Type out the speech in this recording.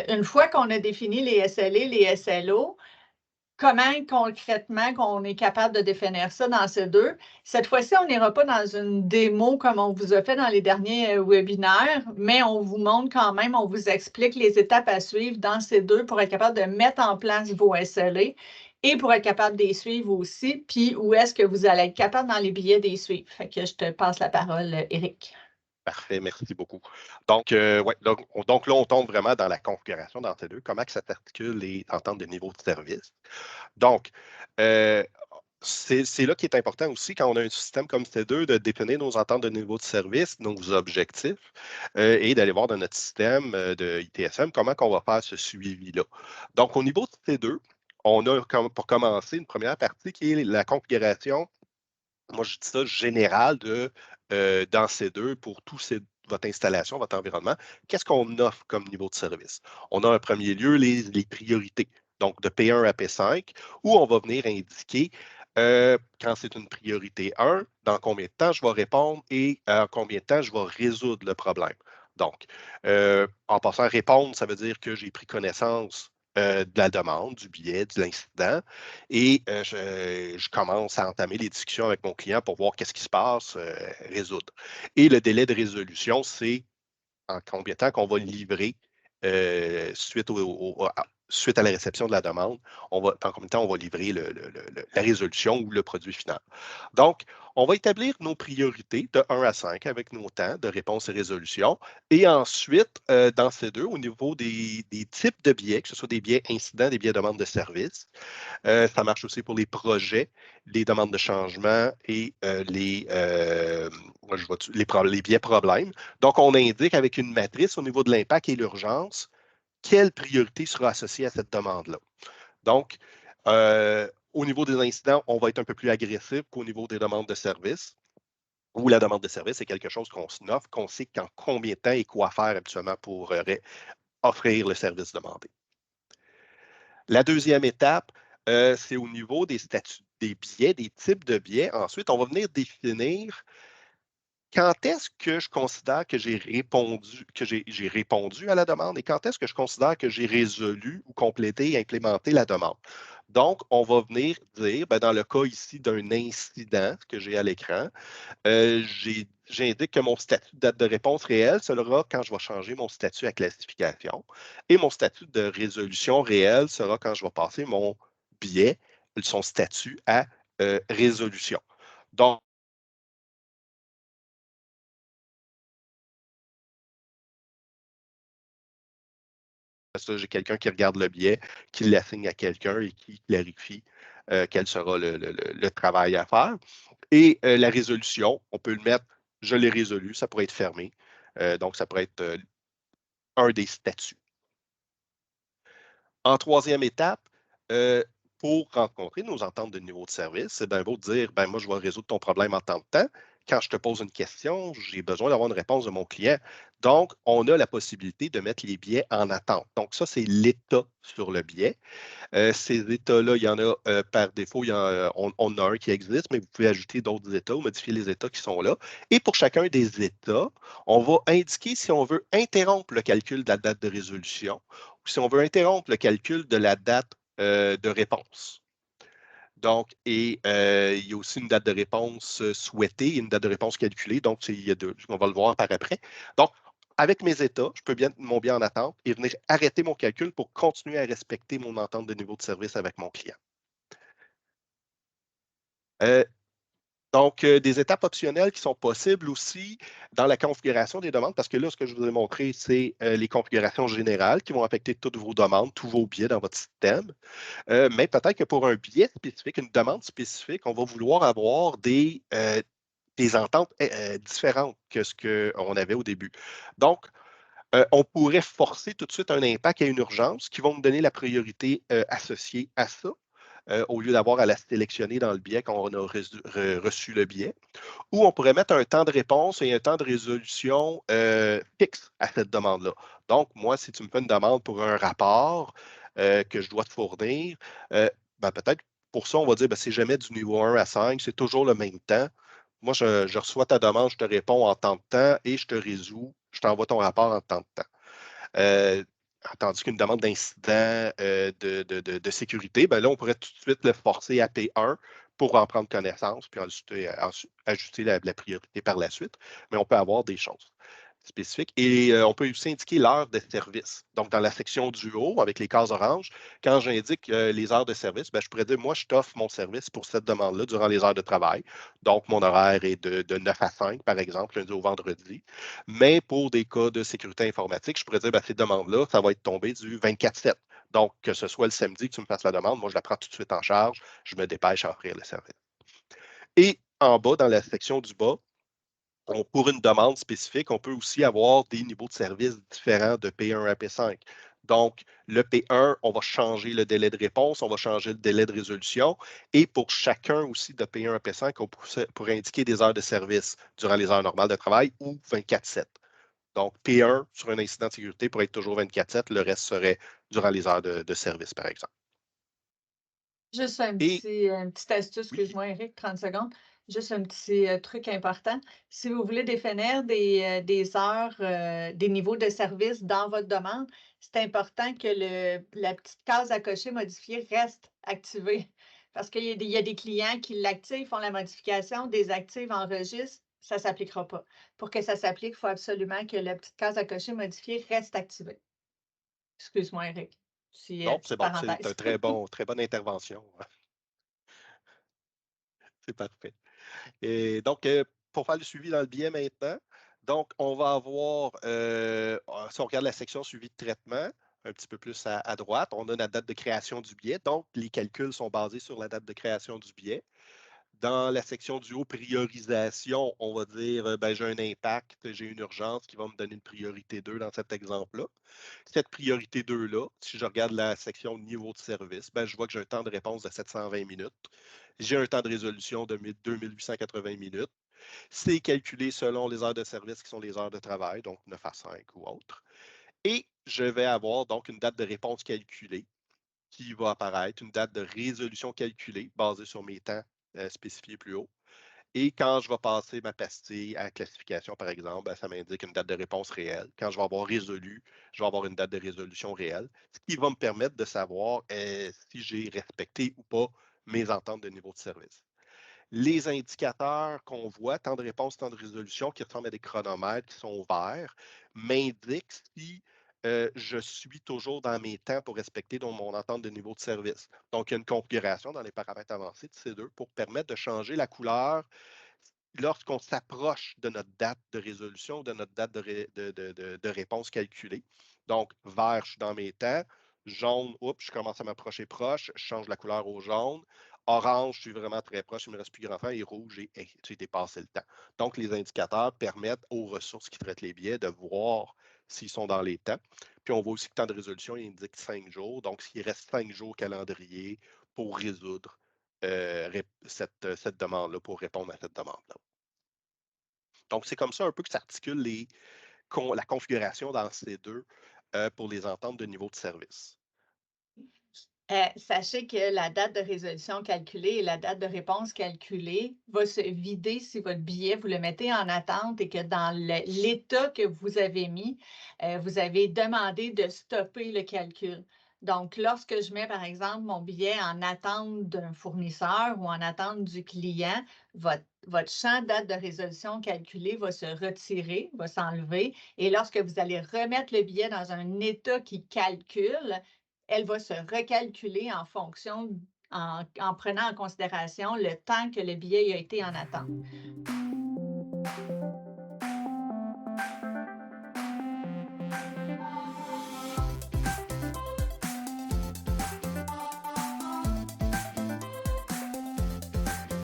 Une fois qu'on a défini les SLA, les SLO, comment concrètement qu'on est capable de définir ça dans ces deux? Cette fois-ci, on n'ira pas dans une démo comme on vous a fait dans les derniers webinaires, mais on vous montre quand même, on vous explique les étapes à suivre dans ces deux pour être capable de mettre en place vos SLA et pour être capable de les suivre aussi, puis où est-ce que vous allez être capable dans les billets de les suivre. Fait que je te passe la parole, Éric. Parfait, merci beaucoup. Donc, ouais, donc là, on tombe vraiment dans la configuration dans ces deux, comment que ça s'articule les ententes de niveau de service. Donc, c'est là qui est important aussi quand on a un système comme C2 de définir nos ententes de niveau de service, nos objectifs, et d'aller voir dans notre système de ITSM comment on va faire ce suivi-là. Donc, au niveau de C2, on a pour commencer une première partie qui est la configuration, moi je dis ça, générale dans C2 pour votre installation, votre environnement. Qu'est-ce qu'on offre comme niveau de service? On a en premier lieu les priorités, donc de P1 à P5, où on va venir indiquer quand c'est une priorité 1, dans combien de temps je vais répondre et en combien de temps je vais résoudre le problème. Donc, en passant à répondre, ça veut dire que j'ai pris connaissance de la demande, du billet, de l'incident, et je commence à entamer les discussions avec mon client pour voir qu'est-ce qui se passe, résoudre. Et le délai de résolution, c'est en combien de temps qu'on va livrer suite à la réception de la demande, dans combien de temps on va livrer la résolution ou le produit final. Donc, on va établir nos priorités de 1 à 5 avec nos temps de réponse et résolution. Et ensuite, dans ces deux, au niveau des types de billets, que ce soit des billets incidents, des billets demandes de service, ça marche aussi pour les projets, les demandes de changement et les biais problèmes. Donc, on indique avec une matrice au niveau de l'impact et l'urgence, quelle priorité sera associée à cette demande-là. Donc, au niveau des incidents, on va être un peu plus agressif qu'au niveau des demandes de service, où la demande de service est quelque chose qu'on offre, qu'on sait en combien de temps et quoi faire habituellement pour offrir le service demandé. La deuxième étape, c'est au niveau des statuts des billets, des types de billets. Ensuite, on va venir définir quand est-ce que je considère que j'ai répondu à la demande et quand est-ce que je considère que j'ai résolu ou complété et implémenté la demande. Donc, on va venir dire, dans le cas ici d'un incident que j'ai à l'écran, j'indique que mon statut de date de réponse réelle sera quand je vais changer mon statut à classification. Et mon statut de résolution réelle sera quand je vais passer mon billet, son statut à résolution. Donc, ça, j'ai quelqu'un qui regarde le billet, qui l'assigne à quelqu'un et qui clarifie quel sera le travail à faire. Et la résolution, on peut le mettre, je l'ai résolu, ça pourrait être fermé. Donc, ça pourrait être un des statuts. En troisième étape, pour rencontrer nos ententes de niveau de service, c'est bien beau de dire, moi, je vais résoudre ton problème en temps de temps. Quand je te pose une question, j'ai besoin d'avoir une réponse de mon client. Donc, on a la possibilité de mettre les billets en attente. Donc, ça, c'est l'état sur le billet. Ces états-là, il y en a par défaut, on en a un qui existe, mais vous pouvez ajouter d'autres états ou modifier les états qui sont là. Et pour chacun des états, on va indiquer si on veut interrompre le calcul de la date de résolution ou si on veut interrompre le calcul de la date de réponse. Donc, il y a aussi une date de réponse souhaitée et une date de réponse calculée. Donc, on va le voir par après. Donc, avec mes états, je peux mettre mon bien en attente et venir arrêter mon calcul pour continuer à respecter mon entente de niveau de service avec mon client. Donc, des étapes optionnelles qui sont possibles aussi dans la configuration des demandes, parce que là, ce que je vous ai montré, c'est les configurations générales qui vont affecter toutes vos demandes, tous vos billets dans votre système. Mais peut-être que pour un billet spécifique, une demande spécifique, on va vouloir avoir des ententes différentes que ce qu'on avait au début. Donc, on pourrait forcer tout de suite un impact et une urgence qui vont me donner la priorité associée à ça, au lieu d'avoir à la sélectionner dans le billet quand on a reçu le billet. Ou on pourrait mettre un temps de réponse et un temps de résolution fixe à cette demande-là. Donc, moi, si tu me fais une demande pour un rapport que je dois te fournir, peut-être pour ça, on va dire, c'est jamais du niveau 1 à 5, c'est toujours le même temps. Moi, je reçois ta demande, je te réponds en temps de temps et je te résous, je t'envoie ton rapport en temps de temps. Tandis qu'une demande d'incident de sécurité, ben là, on pourrait tout de suite le forcer à P1 pour en prendre connaissance, puis ensuite ajuster la priorité par la suite. Mais on peut avoir des choses spécifiques. Et on peut aussi indiquer l'heure de service. Donc, dans la section du haut, avec les cases oranges, quand j'indique les heures de service, ben, je pourrais dire, moi, je t'offre mon service pour cette demande-là durant les heures de travail. Donc, mon horaire est de 9 à 5, par exemple, lundi au vendredi. Mais pour des cas de sécurité informatique, je pourrais dire, ben, ces demandes-là, ça va être tombé du 24/7. Donc, que ce soit le samedi que tu me fasses la demande, moi, je la prends tout de suite en charge, je me dépêche à offrir le service. Et en bas, dans la section du bas, pour une demande spécifique, on peut aussi avoir des niveaux de service différents de P1 à P5. Donc, le P1, on va changer le délai de réponse, on va changer le délai de résolution. Et pour chacun aussi de P1 à P5, on pourrait indiquer des heures de service durant les heures normales de travail ou 24/7. Donc, P1 sur un incident de sécurité pourrait être toujours 24/7, le reste serait durant les heures de service, par exemple. Juste Et une petite astuce, oui, excuse-moi Eric, 30 secondes. Juste un petit truc important. Si vous voulez définir des heures, des niveaux de service dans votre demande, c'est important que la petite case à cocher modifiée reste activée. Parce il y a des clients qui l'activent, font la modification, désactivent, enregistrent, ça ne s'appliquera pas. Pour que ça s'applique, il faut absolument que la petite case à cocher modifiée reste activée. Excuse-moi Eric. non, c'est Petite bon, c'est une parenthèse. très bonne intervention. C'est parfait. Et donc, pour faire le suivi dans le billet maintenant, donc, on va avoir, si on regarde la section suivi de traitement, un petit peu plus à droite, on a la date de création du billet. Donc, les calculs sont basés sur la date de création du billet. Dans la section du haut, priorisation, on va dire, ben, j'ai un impact, j'ai une urgence qui va me donner une priorité 2 dans cet exemple-là. Cette priorité 2-là, si je regarde la section niveau de service, ben, je vois que j'ai un temps de réponse de 720 minutes. J'ai un temps de résolution de 2880 minutes. C'est calculé selon les heures de service qui sont les heures de travail, donc 9 à 5 ou autre. Et je vais avoir donc une date de réponse calculée qui va apparaître, une date de résolution calculée basée sur mes temps spécifiés plus haut. Et quand je vais passer ma pastille à classification, par exemple, ben, ça m'indique une date de réponse réelle. Quand je vais avoir résolu, je vais avoir une date de résolution réelle, ce qui va me permettre de savoir si j'ai respecté ou pas mes ententes de niveau de service. Les indicateurs qu'on voit, temps de réponse, temps de résolution, qui ressemblent à des chronomètres qui sont verts, m'indiquent si je suis toujours dans mes temps pour respecter mon entente de niveau de service. Donc, il y a une configuration dans les paramètres avancés de C2 pour permettre de changer la couleur lorsqu'on s'approche de notre date de résolution, de notre date de réponse calculée. Donc, vert, je suis dans mes temps. Jaune, oups, je commence à m'approcher proche, je change la couleur au jaune. Orange, je suis vraiment très proche, il me reste plus grand temps. Et rouge, j'ai dépassé le temps. Donc, les indicateurs permettent aux ressources qui traitent les billets de voir s'ils sont dans les temps. Puis, on voit aussi que le temps de résolution, il indique 5 jours. Donc, s'il reste 5 jours au calendrier pour résoudre cette demande-là, pour répondre à cette demande-là. Donc, c'est comme ça un peu que ça articule la configuration dans ces deux pour les ententes de niveau de service. Sachez que la date de résolution calculée et la date de réponse calculée va se vider si votre billet, vous le mettez en attente et que dans l'état que vous avez mis, vous avez demandé de stopper le calcul. Donc, lorsque je mets, par exemple, mon billet en attente d'un fournisseur ou en attente du client, votre champ date de résolution calculée va se retirer, va s'enlever. Et lorsque vous allez remettre le billet dans un état qui calcule, elle va se recalculer en fonction, en prenant en considération le temps que le billet a été en attente.